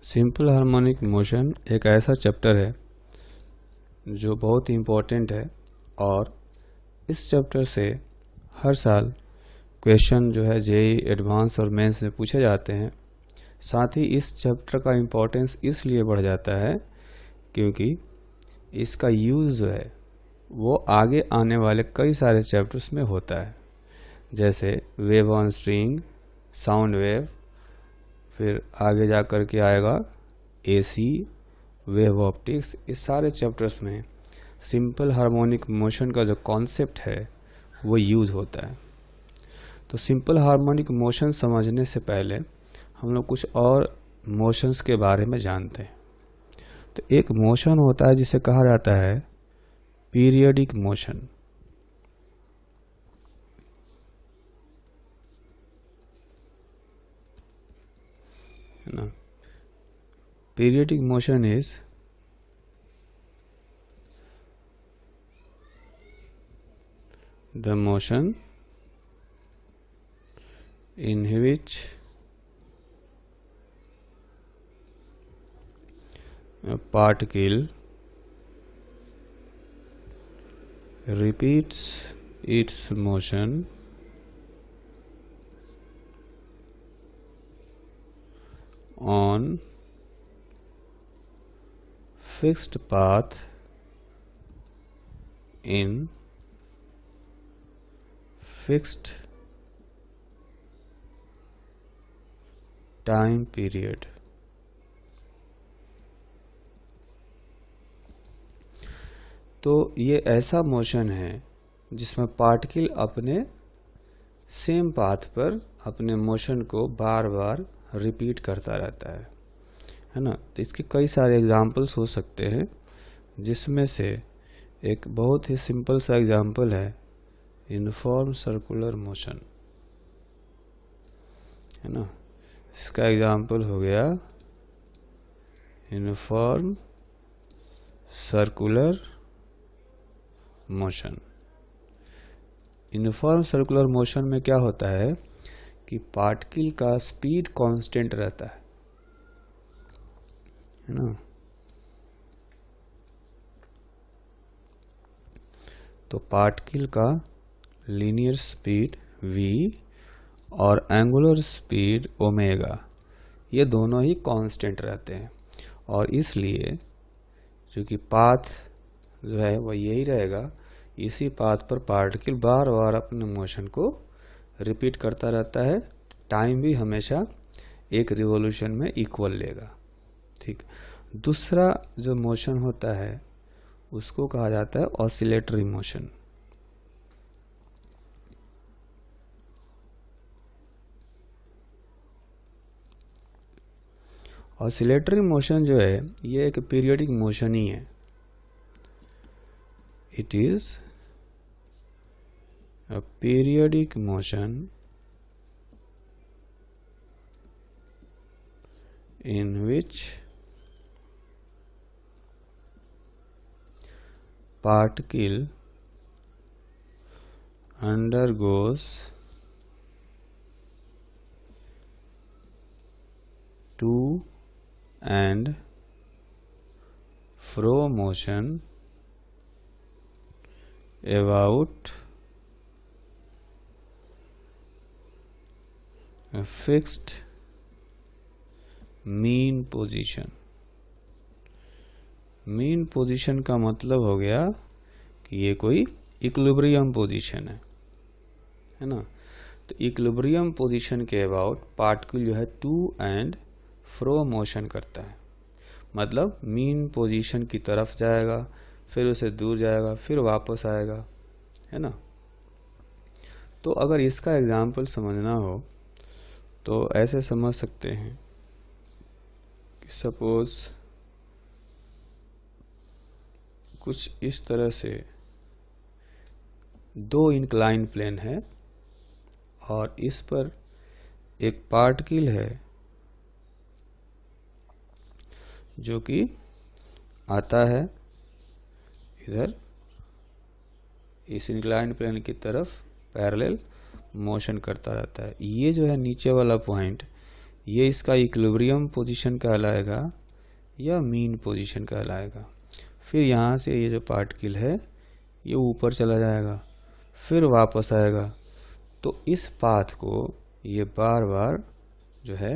Simple harmonic motion एक ऐसा chapter है जो बहुत इम्पोर्टेंट है और इस चैप्टर से हर साल क्वेश्चन जो है जेईई एडवांस और मेंस में पूछे जाते हैं। साथ ही इस चैप्टर का इम्पोर्टेंस इसलिए बढ़ जाता है क्योंकि इसका यूज़ जो है वो आगे आने वाले कई सारे चैप्टर्स में होता है, जैसे wave on string, sound wave, फिर आगे जा कर के आएगा एसी, वेव ऑप्टिक्स। इस सारे चैप्टर्स में सिंपल हार्मोनिक मोशन का जो कॉन्सेप्ट है वो यूज़ होता है। तो सिंपल हार्मोनिक मोशन समझने से पहले हम लोग कुछ और मोशंस के बारे में जानते हैं। तो एक मोशन होता है जिसे कहा जाता है पीरियडिक मोशन। है ना? Periodic motion is the motion in which a particle repeats its motion on fixed path in fixed time period। तो ये ऐसा मोशन है जिसमें पार्टिकल अपने सेम पाथ पर अपने मोशन को बार बार रिपीट करता रहता है ना? तो इसके कई सारे एग्जाम्पल्स हो सकते हैं, जिसमें से एक बहुत ही सिंपल सा एग्जाम्पल है यूनिफॉर्म सर्कुलर मोशन। है ना? इसका एग्जाम्पल हो गया uniform circular motion. Uniform circular motion में क्या होता है कि पार्टिकल का स्पीड कांस्टेंट रहता है ना? तो पार्टिकल का लीनियर स्पीड v और एंगुलर स्पीड ओमेगा, ये दोनों ही कांस्टेंट रहते हैं और इसलिए क्योंकि पाथ जो है वह यही रहेगा, इसी पाथ पर पार्टिकल बार बार अपने मोशन को रिपीट करता रहता है। टाइम भी हमेशा एक रिवॉल्यूशन में इक्वल लेगा। ठीक। दूसरा जो मोशन होता है उसको कहा जाता है ऑसिलेटरी मोशन। ऑसिलेटरी मोशन जो है ये एक पीरियडिक मोशन ही है। It is a periodic motion in which particle undergoes to and fro motion about a fixed mean position। Mean position का मतलब हो गया कि ये कोई इक्विलिब्रियम पोजीशन है ना? तो इक्विलिब्रियम पोजीशन के अबाउट पार्टिकल जो है टू एंड फ्रो मोशन करता है। मतलब मीन पोजीशन की तरफ जाएगा, फिर उसे दूर जाएगा, फिर वापस आएगा, है ना? तो अगर इसका एग्जाम्पल समझना हो तो ऐसे समझ सकते हैं कि सपोज कुछ इस तरह से दो इंक्लाइन प्लेन है और इस पर एक पार्टिकल है जो कि आता है इधर इस इंक्लाइन प्लेन की तरफ पैरेलल मोशन करता रहता है। ये जो है नीचे वाला पॉइंट, ये इसका इक्विलिब्रियम पोजीशन कहलाएगा या मीन पोजीशन कहलाएगा। फिर यहाँ से ये जो पार्टिकल है ये ऊपर चला जाएगा, फिर वापस आएगा। तो इस पाथ को ये बार बार जो है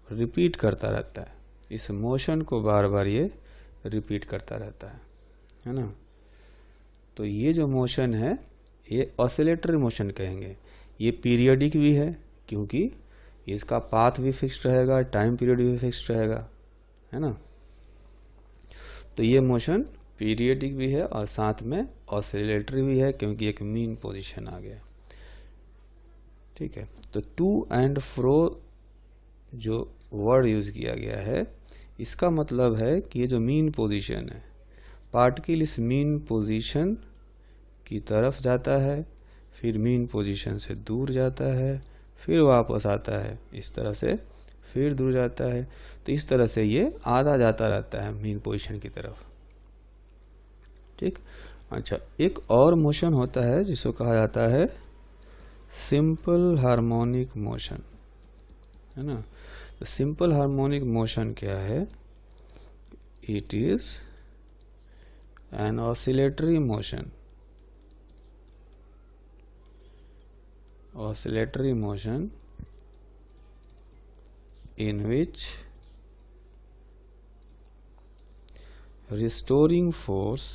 रिपीट करता रहता है, इस मोशन को बार बार ये रिपीट करता रहता है ना। तो ये जो मोशन है ये ऑसिलेटरी मोशन कहेंगे। ये पीरियडिक भी है क्योंकि इसका पाथ भी फिक्स्ड रहेगा, टाइम पीरियड भी फिक्स्ड रहेगा, है ना। तो ये मोशन पीरियडिक भी है और साथ में ऑसिलेटरी भी है क्योंकि एक मीन पोजीशन आ गया। ठीक है, तो टू एंड फ्रो जो वर्ड यूज किया गया है इसका मतलब है कि ये जो मीन पोजीशन है, पार्टिकल इस मीन पोजीशन की तरफ जाता है, फिर मीन पोजीशन से दूर जाता है, फिर वापस आता है, इस तरह से फिर दूर जाता है। तो इस तरह से ये आधा जाता रहता है मीन पोजीशन की तरफ। ठीक, अच्छा, एक और मोशन होता है जिसको कहा जाता है सिंपल हार्मोनिक मोशन, है ना। तो सिंपल हार्मोनिक मोशन क्या है? It is an oscillatory motion, oscillatory motion in which restoring force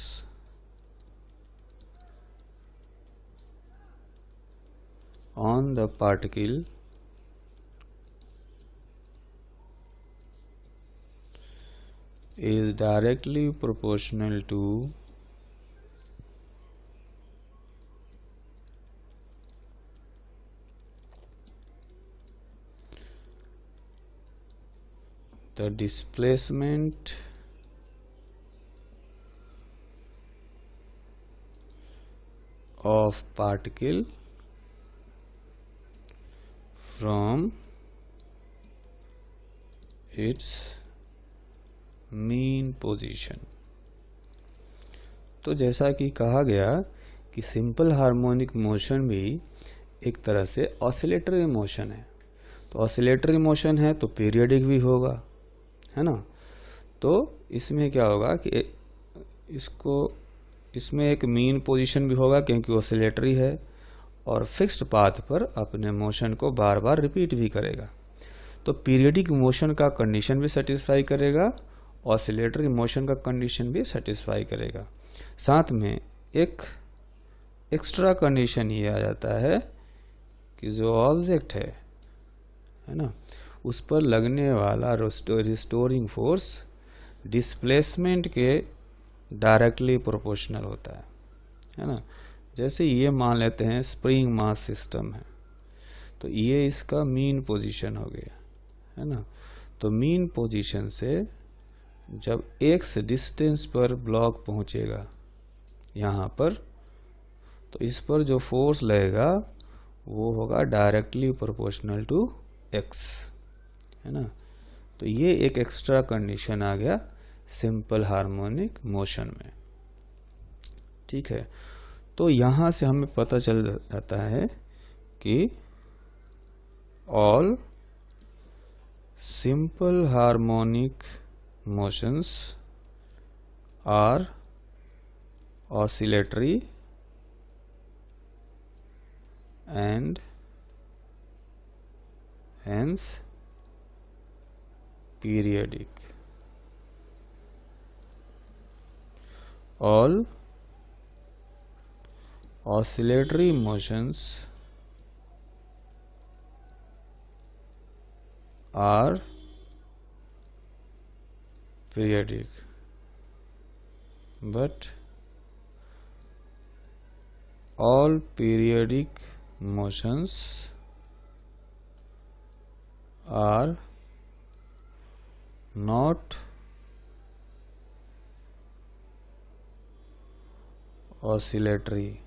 on the particle is directly proportional to the displacement of particle from its mean position। तो जैसा कि कहा गया कि सिंपल हार्मोनिक मोशन भी एक तरह से ऑसिलेटरी मोशन है। तो ऑसिलेटरी मोशन है तो पीरियडिक भी होगा, है ना। तो इसमें क्या होगा कि इसमें एक मीन पोजीशन भी होगा क्योंकि ऑसिलेटरी है, और फिक्स्ड पाथ पर अपने मोशन को बार बार रिपीट भी करेगा। तो पीरियडिक मोशन का कंडीशन भी सेटिस्फाई करेगा, ऑसिलेटरी मोशन का कंडीशन भी सेटिस्फाई करेगा। साथ में एक एक्स्ट्रा कंडीशन ये आ जाता है कि जो ऑब्जेक्ट है ना, उस पर लगने वाला रिस्टोरिंग फोर्स डिस्प्लेसमेंट के डायरेक्टली प्रोपोर्शनल होता है ना। जैसे ये मान लेते हैं स्प्रिंग मास सिस्टम है, तो ये इसका मीन पोजीशन हो गया, है ना। तो मीन पोजीशन से जब x डिस्टेंस पर ब्लॉक पहुंचेगा यहाँ पर, तो इस पर जो फोर्स लगेगा वो होगा डायरेक्टली प्रोपोर्शनल टू x, है ना। तो ये एक एक्स्ट्रा कंडीशन आ गया सिंपल हार्मोनिक मोशन में। ठीक है, तो यहां से हमें पता चल जाता है कि all simple harmonic motions are oscillatory and hence periodic। all oscillatory motions are periodic, but all periodic motions are not oscillatory।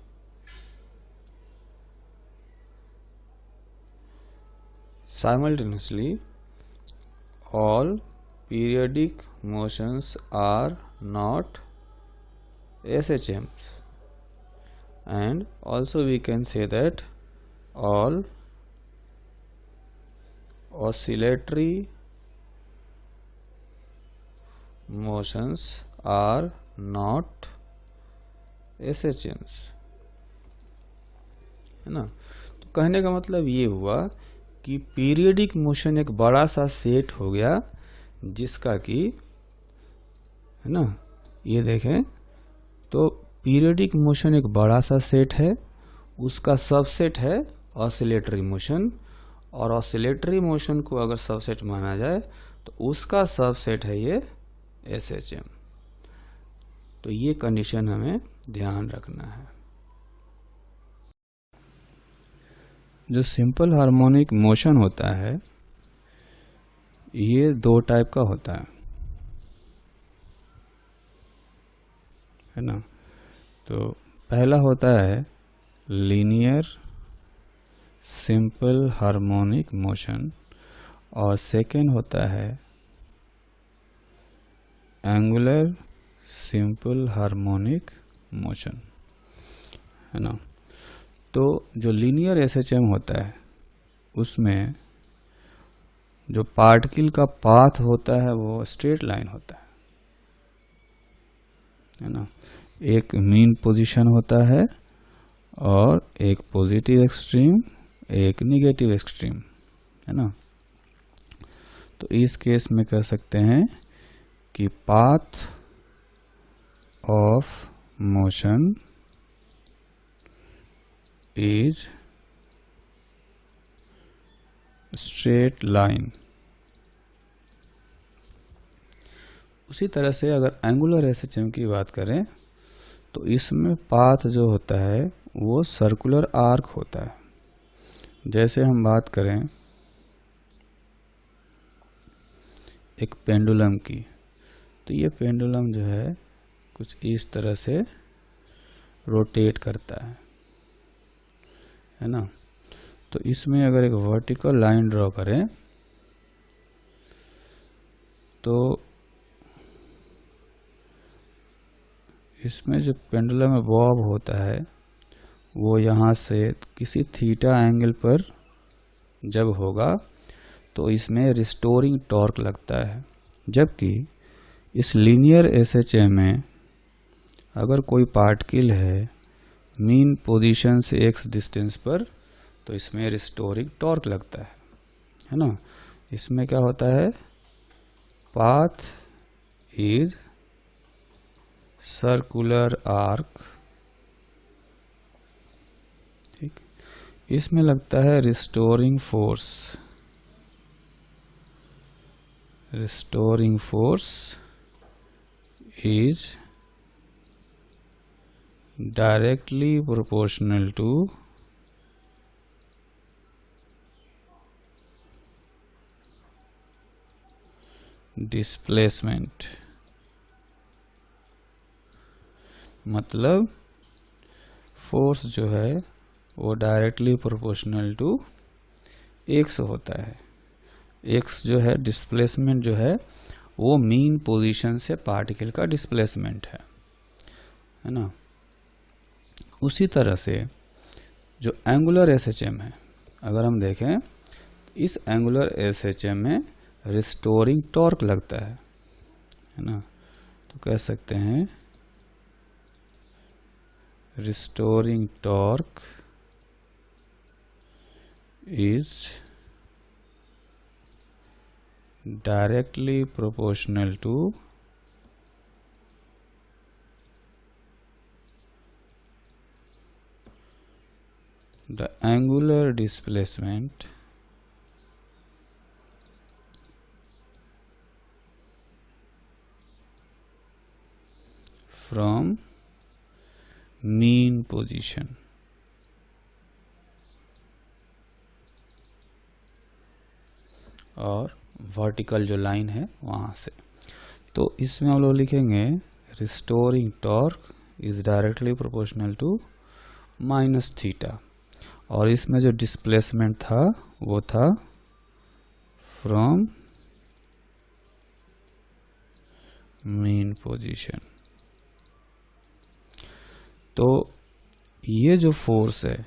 Simultaneously, all periodic motions are not SHMs, and also we can say that all oscillatory motions are not SHMs, है ना। तो कहने का मतलब ये हुआ कि periodic motion एक बड़ा सा सेट हो गया जिसका कि, है ना, ये देखें तो पीरियडिक मोशन एक बड़ा सा सेट है, उसका सबसेट है ऑसिलेटरी मोशन, और ऑसिलेटरी मोशन को अगर सबसेट माना जाए तो उसका सबसेट है ये SHM। तो ये कंडीशन हमें ध्यान रखना है। जो सिंपल हार्मोनिक मोशन होता है ये दो टाइप का होता है ना। तो पहला होता है लीनियर सिंपल हार्मोनिक मोशन, और सेकेंड होता है एंगुलर सिंपल हार्मोनिक मोशन, है ना। तो जो लीनियर SHM होता है उसमें जो पार्टिकल का पाथ होता है वो स्ट्रेट लाइन होता है ना। एक मीन पोजीशन होता है और एक पॉजिटिव एक्सट्रीम, एक निगेटिव एक्सट्रीम, है ना। तो इस केस में कह सकते हैं कि path of motion is straight line. उसी तरह से अगर एंगुलर SHM की बात करें तो इसमें पाथ जो होता है वो सर्कुलर आर्क होता है। जैसे हम बात करें एक पेंडुलम की, तो ये पेंडुलम जो है कुछ इस तरह से रोटेट करता है ना। तो इसमें अगर एक वर्टिकल लाइन ड्रॉ करें तो इसमें जो पेंडुलम में बॉब होता है वो यहाँ से किसी थीटा एंगल पर जब होगा तो इसमें रिस्टोरिंग टॉर्क लगता है। जबकि इस लीनियर SHM में अगर कोई पार्टिकल है मीन पोजीशन से x डिस्टेंस पर तो इसमें रिस्टोरिंग टॉर्क लगता है ना। इसमें क्या होता है, पाथ इज सर्कुलर आर्क, ठीक। इसमें लगता है restoring force, restoring force is directly proportional to displacement। मतलब फोर्स जो है वो डायरेक्टली प्रोपोर्शनल टू x होता है। x जो है डिस्प्लेसमेंट जो है वो मीन पोजीशन से पार्टिकल का डिस्प्लेसमेंट है ना। उसी तरह से जो एंगुलर SHM है, अगर हम देखें इस एंगुलर SHM में रिस्टोरिंग टॉर्क लगता है ना। तो कह सकते हैं restoring torque is directly proportional to the angular displacement from mean position। और वर्टिकल जो लाइन है वहां से, तो इसमें हम लोग लिखेंगे restoring torque is directly proportional to minus theta, और इसमें जो डिस्प्लेसमेंट था वो था फ्रॉम मीन पोजीशन। तो ये जो फोर्स है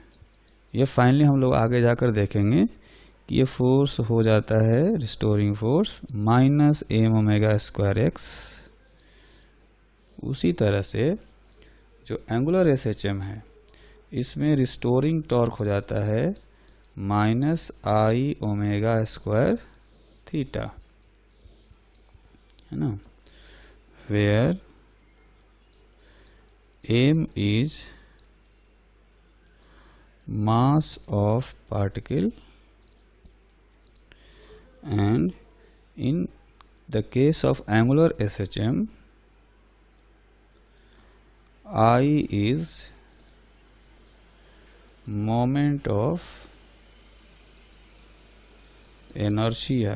ये फाइनली हम लोग आगे जाकर देखेंगे कि ये फोर्स हो जाता है restoring force minus m omega square x. उसी तरह से जो एंगुलर एसएचएम है इसमें रिस्टोरिंग टॉर्क हो जाता है minus I omega square theta, है ना, where m is mass of particle and in the case of angular SHM I is moment of inertia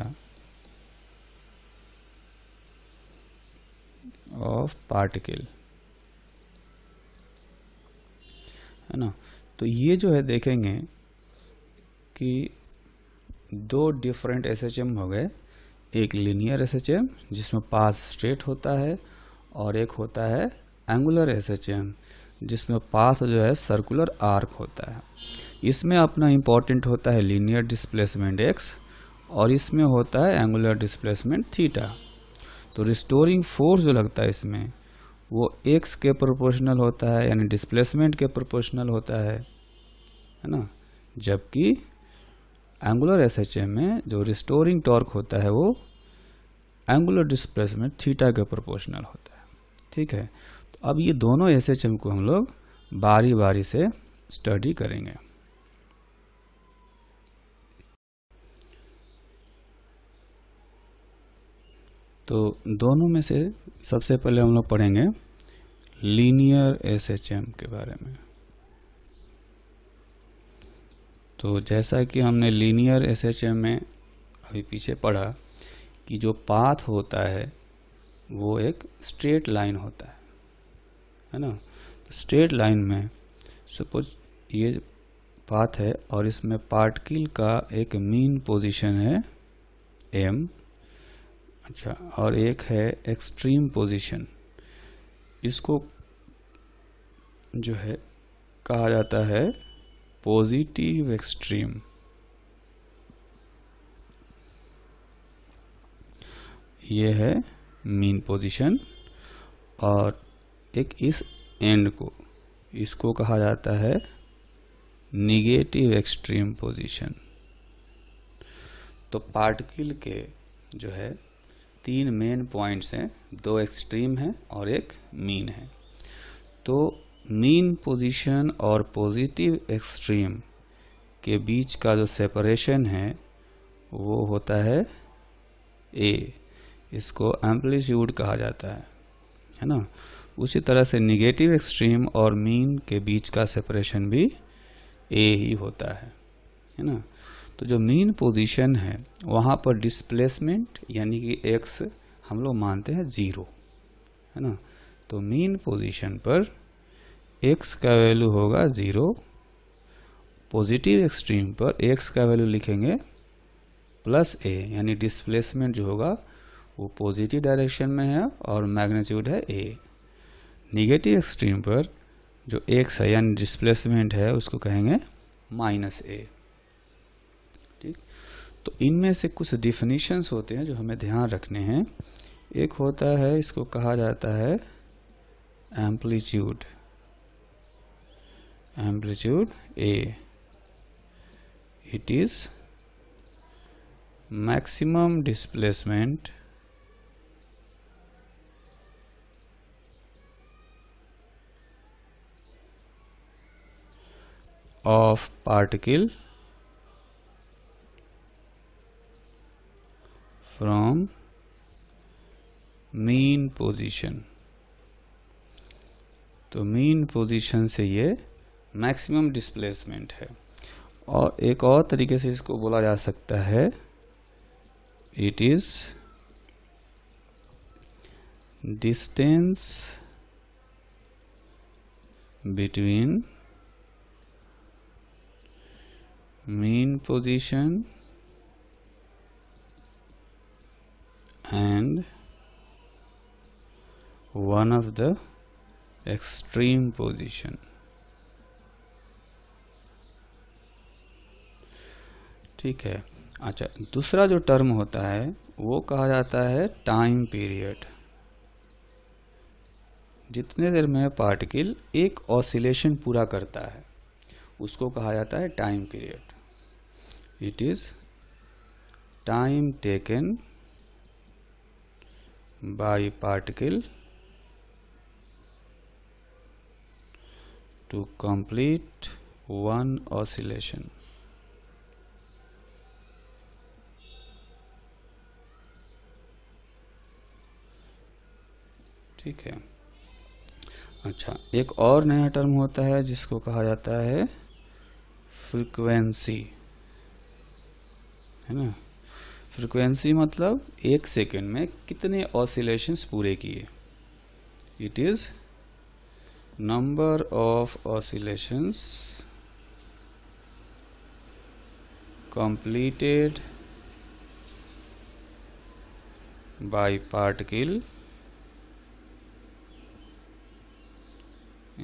of particle, है ना। तो ये जो है देखेंगे कि दो डिफरेंट एसएचएम हो गए, एक लीनियर एसएचएम जिसमें पाथ स्ट्रेट होता है और एक होता है एंगुलर एसएचएम जिसमें पाथ जो है सर्कुलर आर्क होता है। इसमें अपना इम्पोर्टेंट होता है लीनियर डिस्प्लेसमेंट x और इसमें होता है एंगुलर डिस्प्लेसमेंट थीटा। तो रिस्टोरिंग फोर्स जो लगता है इसमें वो x के प्रोपोर्शनल होता है, यानी डिस्प्लेसमेंट के प्रोपोर्शनल होता है ना, जबकि एंगुलर एसएचएम में जो रिस्टोरिंग टॉर्क होता है वो एंगुलर डिस्प्लेसमेंट थीटा के प्रोपोर्शनल होता है। ठीक है, तो अब ये दोनों एसएचएम को हम लोग बारी बारी से स्टडी करेंगे। तो दोनों में से सबसे पहले हम लोग पढ़ेंगे लीनियर एसएचएम के बारे में। तो जैसा कि हमने लीनियर एसएचएम में अभी पीछे पढ़ा कि जो पाथ होता है वो एक स्ट्रेट लाइन होता है ना। तो स्ट्रेट लाइन में सपोज ये पाथ है और इसमें पार्टिकल का एक मीन पोजीशन है m, अच्छा, और एक है एक्सट्रीम पोजीशन। इसको जो है कहा जाता है पॉजिटिव एक्सट्रीम। ये है मीन पोजीशन और एक इस एंड को, इसको कहा जाता है निगेटिव एक्सट्रीम पोजीशन। तो पार्टिकल के जो है तीन मेन पॉइंट्स हैं, दो एक्सट्रीम हैं और एक मीन है। तो मीन पोजीशन और पॉजिटिव एक्सट्रीम के बीच का जो सेपरेशन है वो होता है a, इसको एम्पलीट्यूड कहा जाता है ना। उसी तरह से निगेटिव एक्सट्रीम और मीन के बीच का सेपरेशन भी a ही होता है ना। तो जो मीन पोजीशन है वहाँ पर डिस्प्लेसमेंट यानी कि x हम लोग मानते हैं 0, है ना। तो मीन पोजीशन पर x का वैल्यू होगा 0, पॉजिटिव एक्सट्रीम पर x का वैल्यू लिखेंगे प्लस a, यानी डिस्प्लेसमेंट जो होगा वो पॉजिटिव डायरेक्शन में है और मैग्नीट्यूड है a। निगेटिव एक्सट्रीम पर जो x है यानी डिस्प्लेसमेंट है उसको कहेंगे माइनस a। ठीक, तो इनमें से कुछ डिफिनीशंस होते हैं जो हमें ध्यान रखने हैं। एक होता है, इसको कहा जाता है amplitude, amplitude a, it is maximum displacement of particle from mean position। तो मीन पोजीशन से ये मैक्सिमम डिस्प्लेसमेंट है। और एक और तरीके से इसको बोला जा सकता है, it is distance between mean position and one of the extreme position। ठीक है, अच्छा, दूसरा जो टर्म होता है वो कहा जाता है टाइम पीरियड। जितने देर में पार्टिकल एक ऑसिलेशन पूरा करता है उसको कहा जाता है time period. It is time taken by particle to complete one oscillation. ठीक है। अच्छा, एक और नया टर्म होता है जिसको कहा जाता है फ्रीक्वेंसी, है ना। फ्रीक्वेंसी मतलब एक सेकेंड में कितने ऑसिलेशंस पूरे किए। It is number of oscillations completed by particle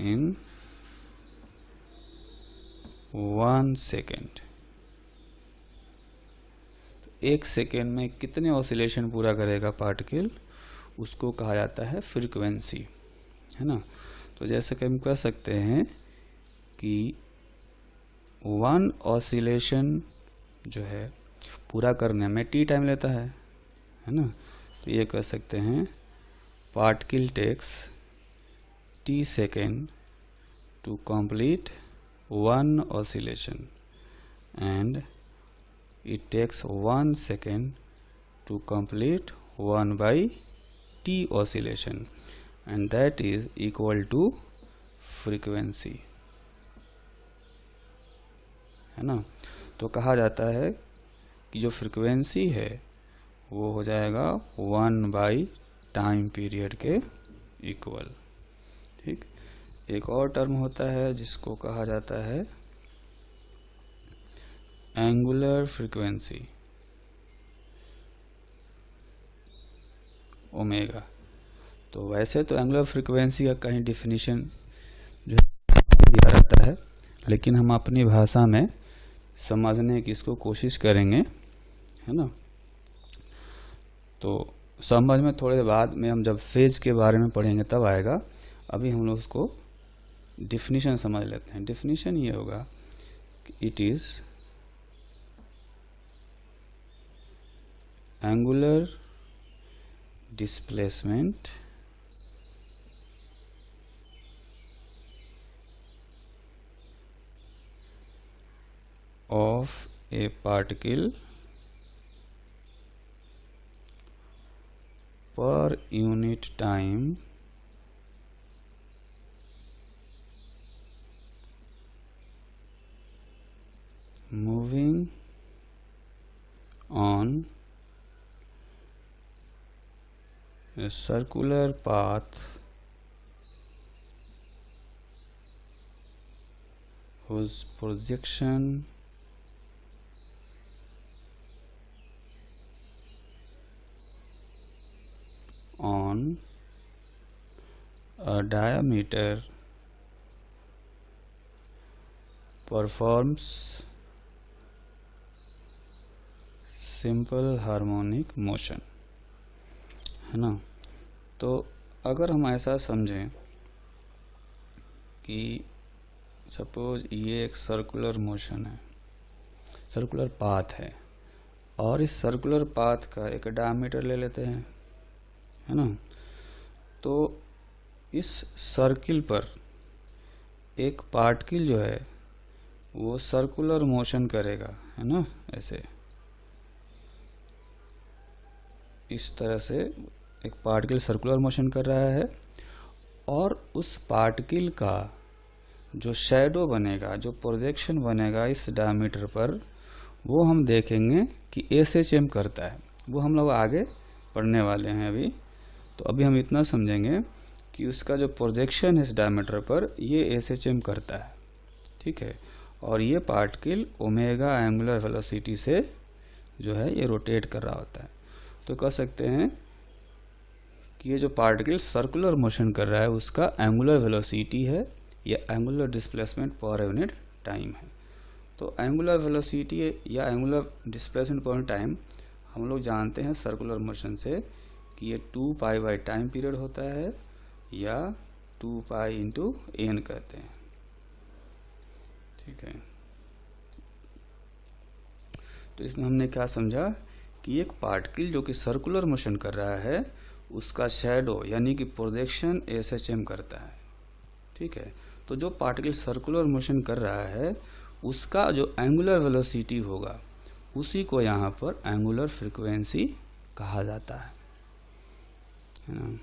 in 1 second। एक सेकेंड में कितने ऑसिलेशन पूरा करेगा पार्टिकल, उसको कहा जाता है फ्रीक्वेंसी, है ना। तो जैसे कि हम कह सकते हैं कि 1 ऑसिलेशन जो है पूरा करने में t टाइम लेता है ना। तो ये कह सकते हैं particle takes t second to complete 1 oscillation and it takes 1 second to complete 1 by t oscillation and that is equal to frequency, है ना। तो कहा जाता है कि जो फ्रीक्वेंसी है वो हो जाएगा 1 बाई टाइम पीरियड के इक्वल। ठीक। एक और टर्म होता है जिसको कहा जाता है एंगुलर फ्रीक्वेंसी, ओमेगा। तो वैसे तो एंगुलर फ्रीक्वेंसी का कहीं डिफिनीशन जो दिया रहता है, लेकिन हम अपनी भाषा में समझने की इसको कोशिश करेंगे, है ना। तो समझ में थोड़े बाद में हम जब फेज के बारे में पढ़ेंगे तब आएगा। अभी हम लोग उसको डिफिनीशन समझ लेते हैं। डिफिनीशन ये होगा कि it is angular displacement of a particle per unit time moving on a circular path whose projection on a diameter performs simple harmonic motion, है ना। तो अगर हम ऐसा समझें कि सपोज ये एक सर्कुलर मोशन है, सर्कुलर पाथ है, और इस सर्कुलर पाथ का एक डायमीटर ले लेते हैं, है ना। तो इस सर्किल पर एक पार्टिकल जो है वो सर्कुलर मोशन करेगा, है ना। ऐसे इस तरह से एक पार्टिकल सर्कुलर मोशन कर रहा है, और उस पार्टिकल का जो शैडो बनेगा, जो प्रोजेक्शन बनेगा इस डायमीटर पर, वो हम देखेंगे कि एसएचएम करता है। वो हम लोग आगे पढ़ने वाले हैं अभी। तो अभी हम इतना समझेंगे कि उसका जो प्रोजेक्शन है इस डायमीटर पर, ये एसएचएम करता है, ठीक है। और ये पार्टिकल ओमेगा एंगुलर वेलोसिटी से जो है ये रोटेट कर रहा होता है। तो कह सकते हैं कि ये जो पार्टिकल सर्कुलर मोशन कर रहा है उसका एंगुलर वेलोसिटी है या angular displacement per unit time है। तो एंगुलर वेलोसिटी या एंगुलर डिस्प्लेसमेंट पॉइंट टाइम हम लोग जानते हैं सर्कुलर मोशन से कि ये 2 पाई बाई टाइम पीरियड होता है या 2 पाई इंटू एन कहते हैं। ठीक है, तो इसमें हमने क्या समझा कि एक पार्टिकल जो कि सर्कुलर मोशन कर रहा है उसका शैडो यानी कि प्रोजेक्शन एसएचएम करता है। ठीक है, तो जो पार्टिकल सर्कुलर मोशन कर रहा है उसका जो एंगुलर वेलोसिटी होगा उसी को यहाँ पर एंगुलर फ्रीक्वेंसी कहा जाता है ना।